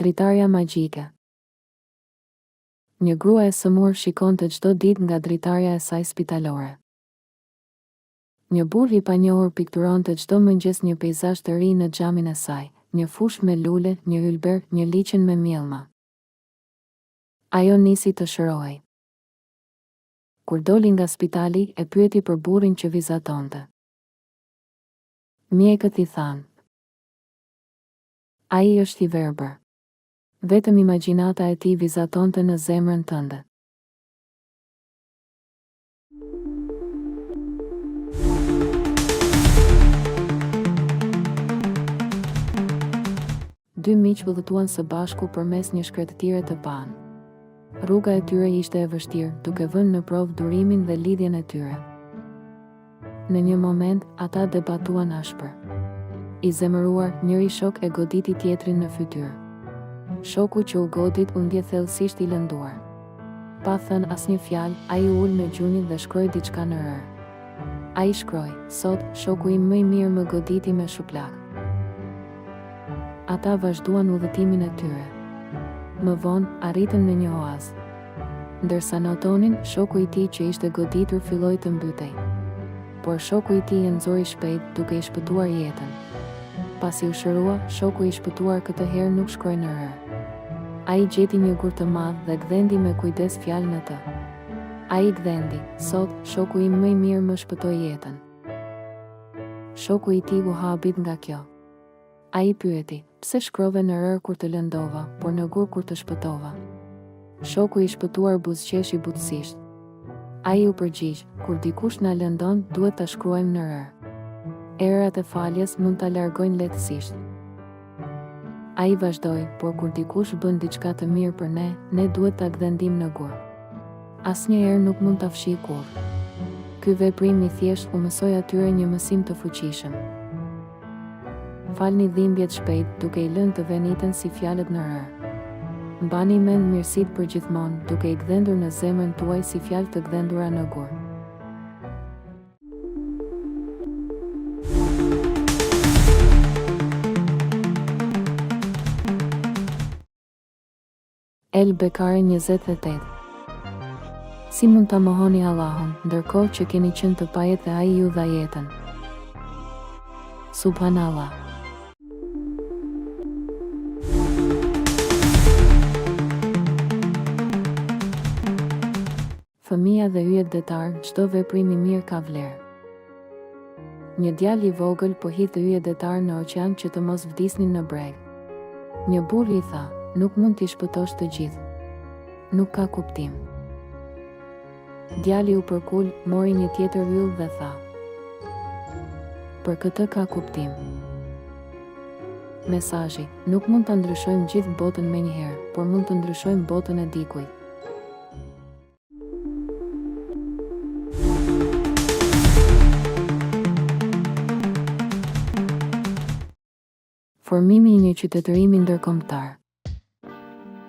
Dritarja magjike. Një grua e sëmur shikonte çdo ditë nga dritarja e saj spitalore. Një burr i panjohur pikturonte çdo mëngjes një peizazh të ri në xhamin e saj, një fushë me lule, një ylber, një liçen me mjellma. Ajo nisi të shërohej. Kur doli nga spitali, e pyeti për burrin që vizatonte. Mjekët i thanë: ai është i verbër. Vetëm imagjinata e tij vizatonte në zemrën tënde. Dy miq udhëtuan së bashku përmes një shkretëtire të panë. Rruga e tyre ishte e vështirë, duke vënë në provë durimin dhe lidhjen e tyre. Në një moment, ata debatuan ashpër. I zemëruar, njëri shok e goditi tjetrin në fytyrë. Shoku që u godit u ndje thellësisht i lënduar. Pa thënë asnjë fjalë, ai u ul në gjunin dhe shkroi diçka në rër. Ai shkroi: "Sot, shoku im më i mirë më goditi me shuplak." Ata vazhduan udhëtimin e tyre. Më vonë, arritën në një oazë. Ndërsa notonin, shoku i tij që ishte goditur filloi të mbytej. Por shoku i tij e nxori shpejt, duke i shpëtuar jetën. Pasi u shërua, shoku i shpëtuar këtë herë nuk shkroi në rër. Ai gjeti një gur të madh dhe gdhendi me kujdes fjalën e të. Ai gdhendi: "Sot, shoku im më i mirë më shpëtoi jetën." Shoku i tij u habit nga kjo. Ai pyeti: "Pse shkrove në rër kur të lëndova, por në gur kur të shpëtova?" Shoku i shpëtuar buzëqeshi butësisht. Ai u përgjigj: "Kur dikush na lëndon, duhet ta shkruajmë në rër. Erat e faljes mund ta largojnë lehtësisht." Ai vazhdoi: "Por kur dikush bën diçka të mirë për ne, ne duhet ta gdhendim në gur. Asnjëherë nuk mund ta fshij kurrë." Ky veprim i thjesht u mësoi atyre një mësim të fuqishëm. Falni dhimbjet shpejt, duke i lënë të veniten si fjalët në rër. Mbani mend mirësitë për gjithmonë, duke i gdhendur në zemrën tuaj si fjalë të gdhendura në gur. El Bekari 28. Si mund ta mohoni Allahun, ndërkohë që keni qenë të pajet dhe ai ju dha jetën? Subhanallah. Fëmia dhe yjet detar, çdo veprim i mirë ka vlerë. Një djalë i vogël po hidhte yje detar në oqean që të mos vdisnin në breg. Një burr i tha: "Nuk mund t'i shpëtosh të gjithë. Nuk ka kuptim." Djali u përkul, mori një tjetër yll dhe tha: "Për këtë ka kuptim." Mesazhi: nuk mund ta ndryshojmë gjithë botën menjëherë, por mund të ndryshojmë botën e dikujt. Formimi i një qytetërimi ndërkombëtar.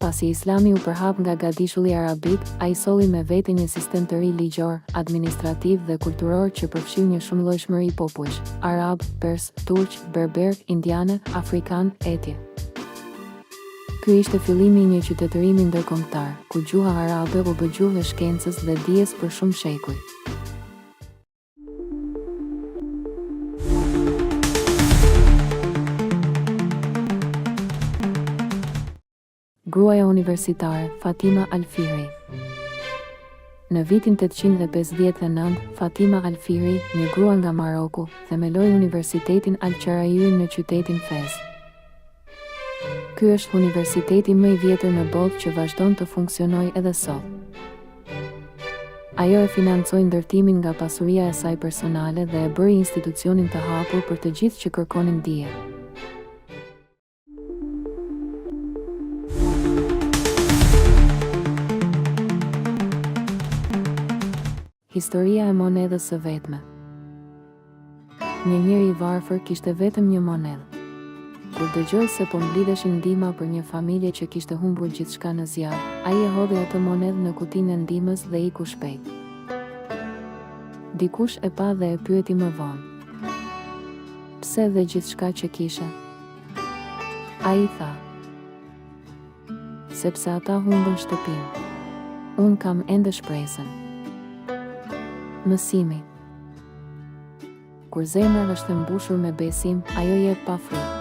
Pasi Islami u përhap nga gadishulli arabik, ai solli me vete një sistem të ri ligjor, administrativ dhe kulturor që përfshin një shumëllojshmëri popujsh: arab, pers, turq, berber, indianë, afrikan, etc. Ky ishte fillimi i një qytetërimi ndërkombëtar, ku gjuha arabe u bë gjuhë e shkencës dhe dijes për shumë shekuj. Gruaja universitare, Fatima Al-Fihri. Në vitin 859, Fatima Al-Fihri, një grua nga Maroku, themeloi Universitetin Al-Qarajiri në qytetin Fez. Ky është universiteti më i vjetër në botë që vazhdon të funksionojë edhe sot. Ajo e financoi ndërtimin nga pasuria e saj personale dhe e bëri institucionin të hapur për të gjithë që kërkonin dije. Historia e monedhës së vetme. Një njeri i varfër kishte vetëm një monedhë. Kur dëgjoi se po mblidheshin ndihma për një familje që kishte humbur gjithçka në zjarr, ai e hodhi atë monedhë në kutinë e ndihmës dhe iku shpejt. Dikush e pa dhe e pyeti më vonë: "Pse dhe gjithçka që kishe?" Ai tha: sepse ata humbën shtëpinë. Unë kam ende shpresën. Mësimi. Kur zemra është e mbushur me besim, ajo jep pa frikë.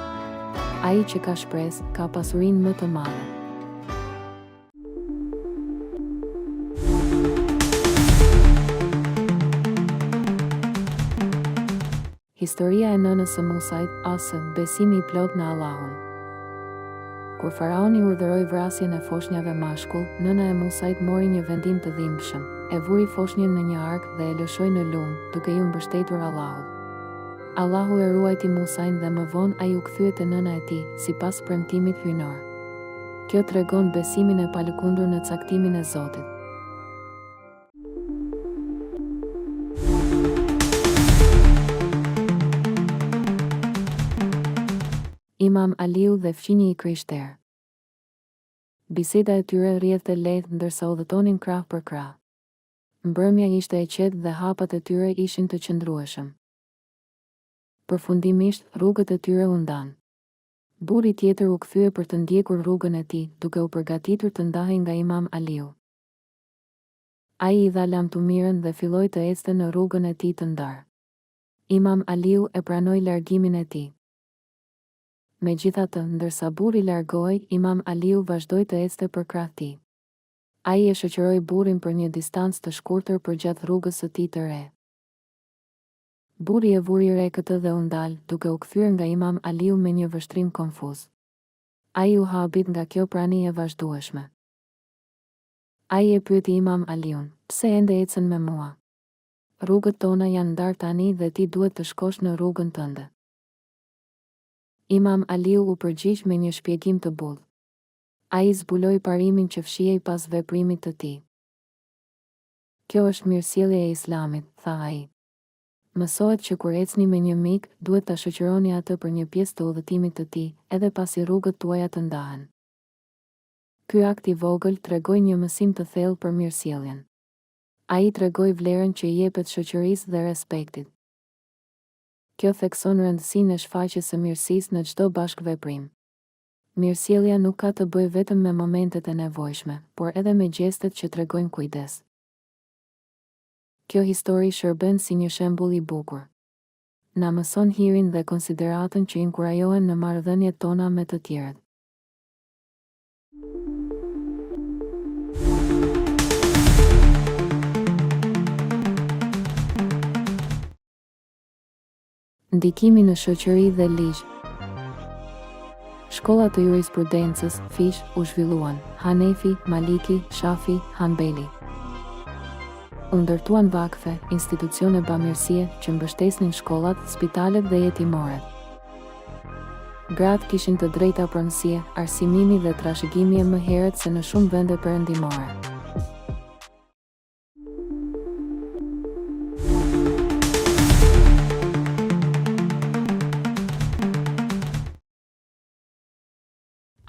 Ai që ka shpresë, ka pasurinë më të madhe. Historia e nënës së Musait, Asë, besimi i plot në Allahun. Kur faraoni urdhëroi vrasjen e foshnjave mashkull, nëna e Musait mori një vendim të dhimbshëm. E vuri foshnjën në një ark dhe e lëshoi në lum, duke iu mbështetur Allahut. Allahu e ruajti Musain dhe më vonë ai u kthye te nëna e tij, sipas premtimit hyjnor. Kjo tregon besimin e palëkundur në caktimin e Zotit. Imam Aliu dhe fqinji i krishterë. Biseda e tyre rrjedhte lehtë ndërsa udhëtonin krah për krah. Mbrëmja ishte e qetë dhe hapat e tyre ishin të qëndrueshëm. Përfundimisht, rrugët e tyre u ndanë. Burri tjetër u kthye për të ndjekur rrugën e tij, duke u përgatitur të ndahej nga Imam Aliu. Ai i dha lam të mirën dhe filloi të ecte në rrugën e tij të ndarë. Imam Aliu e pranoi largimin e tij. Megjithatë, ndërsa burri largohej, Imam Aliu vazhdoi të ecte për krah tij. Ai e shoqëroi burrin për një distancë të shkurtër përgjatë rrugës së tij të re. Burri e vuri re këtë dhe u ndal, duke u kthyer nga Imam Aliu me një vështrim konfuz. Ai u habit nga kjo prani e vazhdueshme. Ai e pyeti Imam Aliun, pse ende ecën me mua? Rrugët tona janë ndarë tani dhe ti duhet të shkosh në rrugën tënde. Imam Aliu u përgjigj me një shpjegim të butë. Ai zbuloi parimin që fshihej pas veprimit të tij. Kjo është mirësjellja e Islamit, tha ai. Mësohet që kur ecni me një mik, duhet ta shoqëroni atë për një pjesë të udhëtimit të tij, edhe pasi rrugët tuaja të ndahen. Ky akt i vogël tregoi një mësim të thellë për mirësjelljen. Ai tregoi vlerën që i jepet shoqërisë dhe respektit. Kjo thekson rëndësinë e shfaqjes së mirësisë në çdo bashkëveprim. Mirësjellja nuk ka të bëjë vetëm me momentet e nevojshme, por edhe me gjestet që tregojnë kujdes. Kjo histori shërben si një shembull i bukur. Na mëson hirin dhe konsideratën që inkurajohen në marrëdhëniet tona me të tjerët. Ndikimi në shoqëri dhe ligj. Shkollat e jurisprudencës, fiqh, u zhvilluan, Hanefi, Maliki, Shafi, Hanbeli. U ndërtuan vakfe, institucione bamirësie që mbështesnin shkollat, spitalet dhe jetimoret. Gratë kishin të drejta pronësie, arsimimi dhe trashëgimie më herët se në shumë vende perëndimore.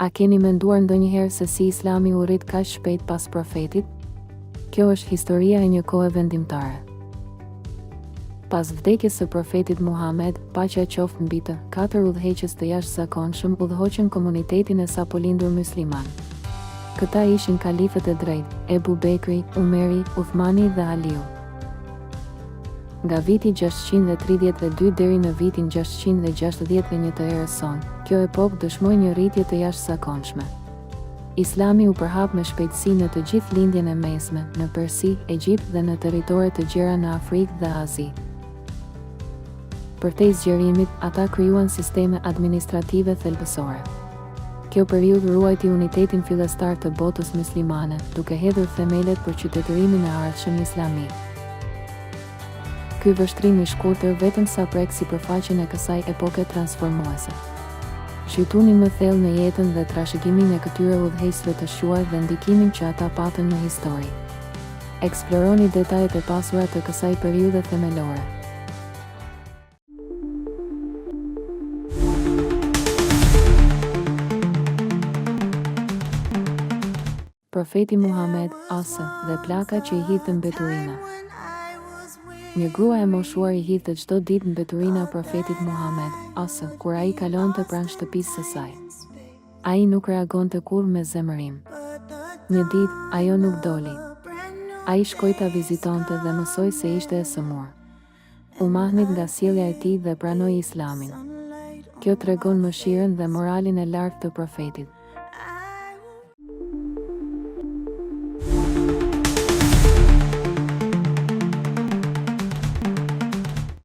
A keni menduar ndonjëherë se si Islami u rrit kaq shpejt pas profetit? Kjo është historia e një kohe vendimtare. Pas vdekjes së profetit Muhammed, paqja qoftë mbi të, 4 udhëheqës të jashtëzakonshëm udhëhoqën komunitetin e sapo lindur musliman. Këta ishin kalifët e drejtë, Ebu Bekri, Umeri, Uthmani dhe Aliu. Nga viti 632 deri në vitin 661 të erës sonë, kjo epokë dëshmoi një rritje të jashtëzakonshme. Islami u përhap me shpejtësi në të gjithë lindjen e mesme, në Persi, Egjipt dhe në territore të gjera në Afrikë dhe Azi. Përtej zgjerimit, ata krijuan sisteme administrative thelbësore. Kjo periudhë ruajti unitetin fillestar të botës muslimane, duke hedhur themelet për qytetërimin e ardhshëm islamik. Ky vështrim i shkurtër vetëm sa prek sipërfaqen e kësaj epoke transformuese. Shqytuni më thellë në jetën dhe trashëgimin e këtyre udhëheqësve të shuar dhe ndikimin që ata patën në histori. Eksploroni detajet e pasura të kësaj periudhe themelore. Profeti Muhammed, Asë, dhe plaka që i hidhte mbeturina. Një grua e moshuar i hidhte çdo ditë mbeturina profetit Muhammed, Asë, kur ai kalonte pranë shtëpisë së saj. Ai nuk reagonte kurrë me zemërim. Një ditë, ajo nuk doli. Ai shkoi ta vizitonte dhe mësoi se ishte e sëmur. U mahnit nga sjellja e tij dhe pranoi Islamin. Kjo tregon mëshirën dhe moralin e lartë të profetit.